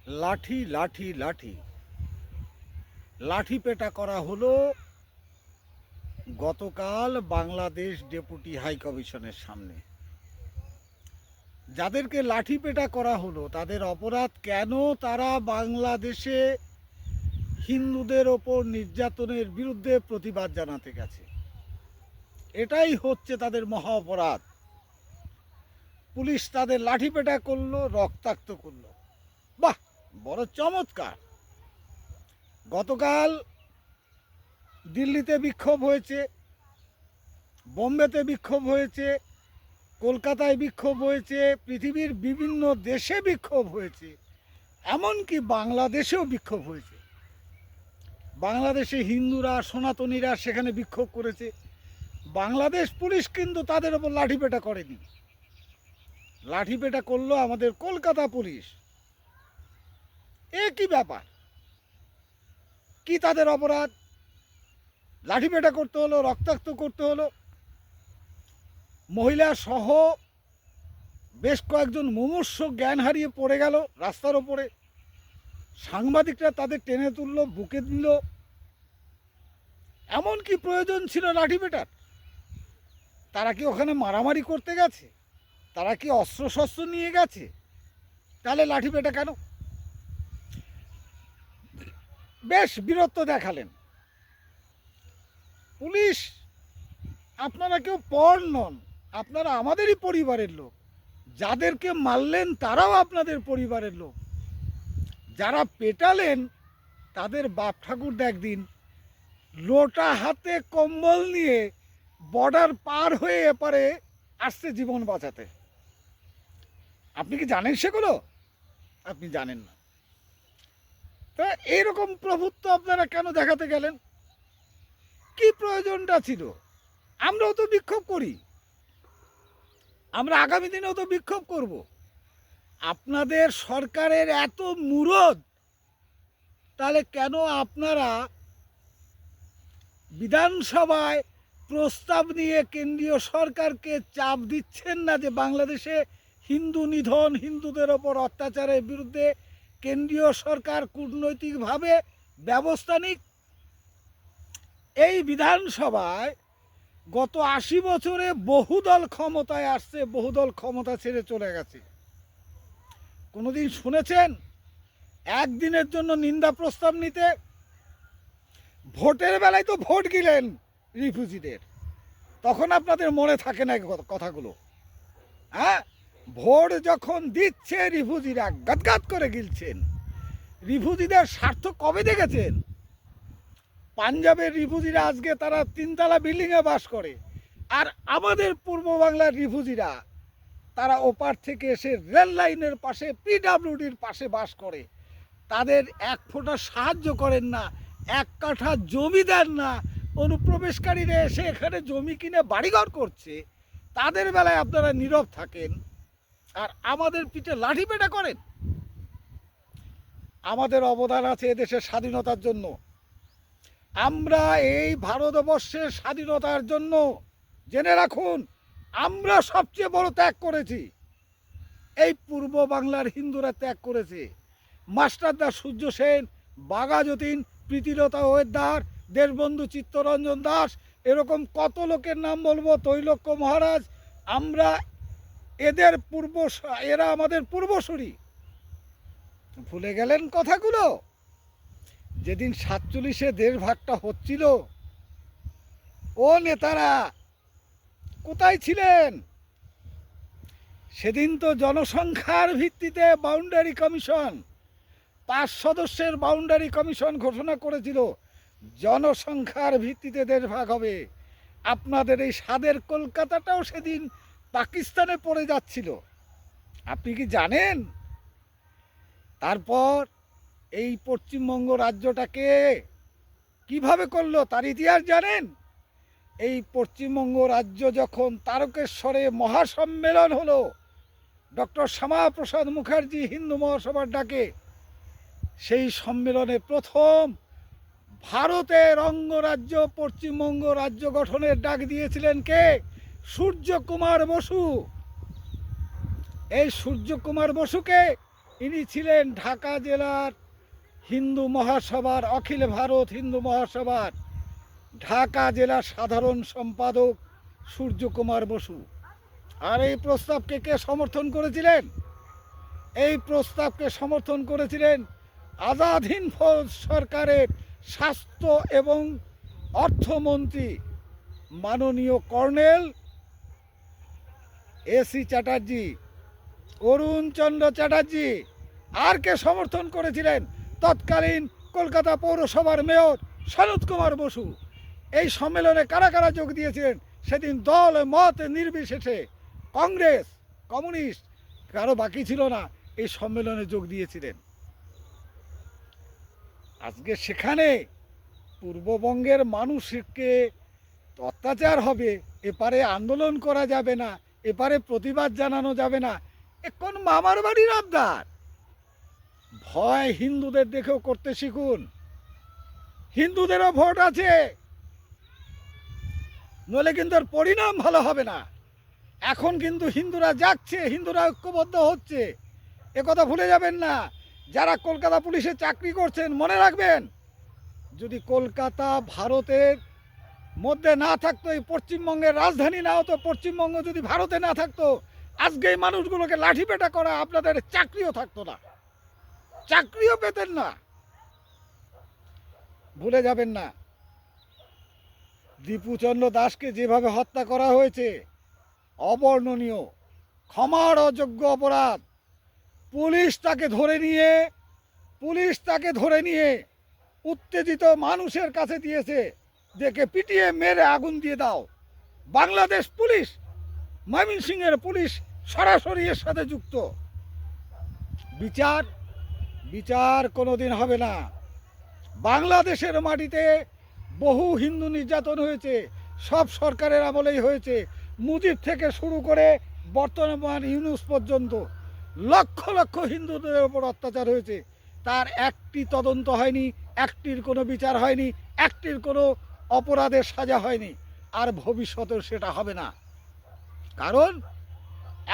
লাঠি লাঠি লাঠি লাঠি পেটা করা হলো গতকাল বাংলাদেশ ডেপুটি হাই কমিশনের সামনে। যাদেরকে লাঠি পেটা করা হলো তাদের অপরাধ কেন? তারা বাংলাদেশে হিন্দুদের ওপর নির্যাতনের বিরুদ্ধে প্রতিবাদ জানাতে গেছে। এটাই হচ্ছে তাদের মহা অপরাধ। পুলিশ তাদের লাঠি পেটা করলো, রক্তাক্ত করলো। বাহ, বড় চমৎকার। গতকাল দিল্লিতে বিক্ষোভ হয়েছে, বোম্বেতে বিক্ষোভ হয়েছে, কলকাতায় বিক্ষোভ হয়েছে, পৃথিবীর বিভিন্ন দেশে বিক্ষোভ হয়েছে, এমনকি বাংলাদেশেও বিক্ষোভ হয়েছে। বাংলাদেশে হিন্দুরা, সনাতনীরা সেখানে বিক্ষোভ করেছে। বাংলাদেশ পুলিশ কিন্তু তাদের ওপর লাঠিপেটা করেনি, লাঠিপেটা করলো আমাদের কলকাতা পুলিশ। এ কি ব্যাপার? কি তাদের অপরাধ? লাঠিপেটা করতে হলো, রক্তাক্ত করতে হলো। মহিলা সহ বেশ কয়েকজন মুমূর্ষ জ্ঞান হারিয়ে পড়ে গেল রাস্তার ওপরে। সাংবাদিকরা তাদের টেনে তুললো, বুকে দিল। এমন কি প্রয়োজন ছিল লাঠিপেটার? তারা কি ওখানে মারামারি করতে গেছে? তারা কি অস্ত্রশস্ত্র নিয়ে গেছে? তাহলে লাঠিপেটা কেন? বেশ বীরত্ব দেখালেন পুলিশ। আপনারা কেউ পর নন, আপনারা আমাদেরই পরিবারের লোক। যাদেরকে মারলেন তারাও আপনাদের পরিবারের লোক। যারা পেটালেন তাদের বাপ ঠাকুর একদিন লোটা হাতে কম্বল নিয়ে বর্ডার পার হয়ে এপারে আসছে জীবন বাঁচাতে। আপনি কি জানেন সেগুলো? আপনি জানেন না। তা এইরকম প্রভুত্ব আপনারা কেন দেখাতে গেলেন? কি প্রয়োজনটা ছিল? আমরাও তো বিক্ষোভ করি, আমরা আগামী দিনেও তো বিক্ষোভ করব। আপনাদের সরকারের এত মুরদ, তাহলে কেন আপনারা বিধানসভায় প্রস্তাব নিয়ে কেন্দ্রীয় সরকারকে চাপ দিচ্ছেন না যে বাংলাদেশে হিন্দু নিধন, হিন্দুদের ওপর অত্যাচারের বিরুদ্ধে কেন্দ্রীয় সরকার কূটনৈতিকভাবে ব্যবস্থা নিক? এই বিধানসভায় গত ৮০ বছরে বহুদল ক্ষমতায় আসছে, বহুদল ক্ষমতা ছেড়ে চলে গেছে। কোনোদিন শুনেছেন একদিনের জন্য নিন্দা প্রস্তাব নিতে? ভোটের বেলায় তো ভোট গিলেন রিফিউজিদের, তখন আপনাদের মনে থাকে না কথাগুলো? হ্যাঁ, ভোট যখন দিচ্ছে রিফিউজিরা গাদগাদ করে গিলছেন। রিফিউজিদের স্বার্থ কবে দেখেছেন? পাঞ্জাবের রিফিউজিরা আজকে তারা 3তলা বিল্ডিংয়ে বাস করে, আর আমাদের পূর্ব বাংলার রিফিউজিরা তারা ওপার থেকে এসে রেল লাইনের পাশে, পিডাব্লিউডির পাশে বাস করে। তাদের এক ফোঁটা সাহায্য করেন না, এক কাঠা জমি দেন না। অনুপ্রবেশকারীরা এসে এখানে জমি কিনে বাড়িঘর করছে, তাদের বেলায় আপনারা নীরব থাকেন, আর আমাদের পিঠে লাঠিপেটা করেন। আমাদের অবদান আছে এদেশের স্বাধীনতার জন্য। আমরা এই ভারতবর্ষের স্বাধীনতার জন্য, জেনে রাখুন, আমরা সবচেয়ে বড় ত্যাগ করেছি। এই পূর্ব বাংলার হিন্দুরা ত্যাগ করেছে। মাস্টারদা সূর্য সেন, বাঘা যতীন, প্রীতিলতা ওয়েদার, দেশবন্ধু চিত্তরঞ্জন দাস, এরকম কত লোকের নাম বলবো, তৈলক্য মহারাজ। আমরা এরা আমাদের পূর্বসূরি। ভুলে গেলেন কথাগুলো? যেদিন 47-এ দেশভাগটা হচ্ছিল, ও নেতারা কোথায় ছিলেন? সেদিন তো জনসংখ্যার ভিত্তিতে বাউন্ডারি কমিশন, 5 সদস্যের বাউন্ডারি কমিশন ঘোষণা করেছিল জনসংখ্যার ভিত্তিতে দেশভাগ হবে। আপনাদের এই স্বাদের কলকাতাটাও সেদিন পাকিস্তানে পড়ে যাচ্ছিল, আপনি কি জানেন? তারপর এই পশ্চিমবঙ্গ রাজ্যটাকে কিভাবে করলো তার ইতিহাস জানেন? এই পশ্চিমবঙ্গ রাজ্য যখন তারকেশ্বরে মহাসম্মেলন হলো, ডক্টর শ্যামাপ্রসাদ মুখার্জি হিন্দু মহাসভার ডাকে, সেই সম্মেলনে প্রথম ভারতের অঙ্গরাজ্য পশ্চিমবঙ্গ রাজ্য গঠনের ডাক দিয়েছিলেন কে? সূর্যকুমার বসু। এই সূর্যকুমার বসুকে ইনি ছিলেন ঢাকা জেলার হিন্দু মহাসভার, অখিল ভারত হিন্দু মহাসভার ঢাকা জেলার সাধারণ সম্পাদক সূর্যকুমার বসু। আর এই প্রস্তাবকে কে সমর্থন করেছিলেন? এই প্রস্তাবকে সমর্থন করেছিলেন আজাদ হিন্দ ফৌজ সরকারের স্বাস্থ্য এবং অর্থমন্ত্রী মাননীয় কর্নেল এসি চ্যাটার্জি, অরুণ চন্দ্র চ্যাটার্জি। আর কে সমর্থন করেছিলেন? তৎকালীন কলকাতা পৌরসভার মেয়র সনৎ কুমার বসু। এই সম্মেলনে কারা কারা যোগ দিয়েছিলেন? সেদিন দল মত নির্বিশেষে কংগ্রেস, কমিউনিস্ট কারো বাকি ছিল না, এই সম্মেলনে যোগ দিয়েছিলেন। আজকে সেখানে পূর্ববঙ্গের মানুষকে অত্যাচার হবে, এপারে আন্দোলন করা যাবে না, এপারে প্রতিবাদ জানানো যাবে না, এ কোন মামার বাড়ির আবদার? ভয় হিন্দুদের দেখেও করতে শিখুন। হিন্দুদেরও ভোট আছে, নইলে কিন্তু এর পরিণাম ভালো হবে না। এখন কিন্তু হিন্দুরা যাচ্ছে, হিন্দুরা ঐক্যবদ্ধ হচ্ছে, একথা ভুলে যাবেন না। যারা কলকাতা পুলিশে চাকরি করছেন মনে রাখবেন, যদি কলকাতা ভারতের মধ্যে না থাকতো, এই পশ্চিমবঙ্গের রাজধানী না হতো, পশ্চিমবঙ্গ যদি ভারতে না থাকতো, আজকে এই মানুষগুলোকে লাঠিপেটা করা আপনাদের চাকরিও থাকতো না, চাকরিও পেতেন না। ভুলে যাবেন না, দীপুচন্দ্র দাসকে যেভাবে হত্যা করা হয়েছে অবর্ণনীয়, ক্ষমার অযোগ্য অপরাধ। পুলিশ তাকে ধরে নিয়ে উত্তেজিত মানুষের কাছে দিয়েছে, দেখে পিটিয়ে মেরে আগুন দিয়ে দাও। বাংলাদেশ পুলিশ, ময়মনসিংহের পুলিশ সরাসরি এর সাথে যুক্ত। বিচার কোনোদিন হবে না। বাংলাদেশের মাটিতে বহু হিন্দু নির্যাতন হয়েছে, সব সরকারের আমলেই হয়েছে। মুজিব থেকে শুরু করে বর্তমান ইউনূস পর্যন্ত লক্ষ লক্ষ হিন্দুদের ওপর অত্যাচার হয়েছে। তার একটি তদন্ত হয়নি, একটির কোনো বিচার হয়নি, একটির কোনো অপরাধের সাজা হয়নি, আর ভবিষ্যতেও সেটা হবে না। কারণ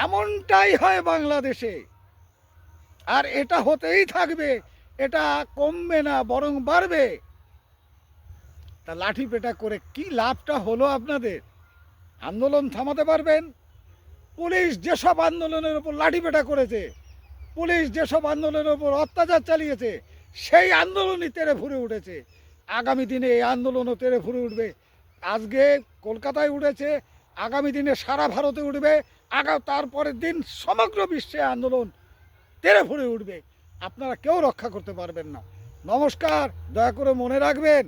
এমনটাই হয় বাংলাদেশে, আর এটা হতেই থাকবে, এটা কমবে না বরং বাড়বে। তা লাঠি পেটা করে কি লাভটা হলো আপনাদের? আন্দোলন থামাতে পারবেন? পুলিশ যেসব আন্দোলনের উপর লাঠিপেটা করেছে, পুলিশ যেসব আন্দোলনের উপর অত্যাচার চালিয়েছে, সেই আন্দোলনই তেড়ে ফুঁড়ে উঠেছে। আগামী দিনে এই আন্দোলনও তেড়ে ফুঁড়ে উঠবে। আজকে কলকাতায় উঠেছে, আগামী দিনে সারা ভারতে উঠবে, তারপরের দিন সমগ্র বিশ্বে আন্দোলন তেড়ে ফুঁড়ে উঠবে। আপনারা কেউ রক্ষা করতে পারবেন না। নমস্কার, দয়া করে মনে রাখবেন,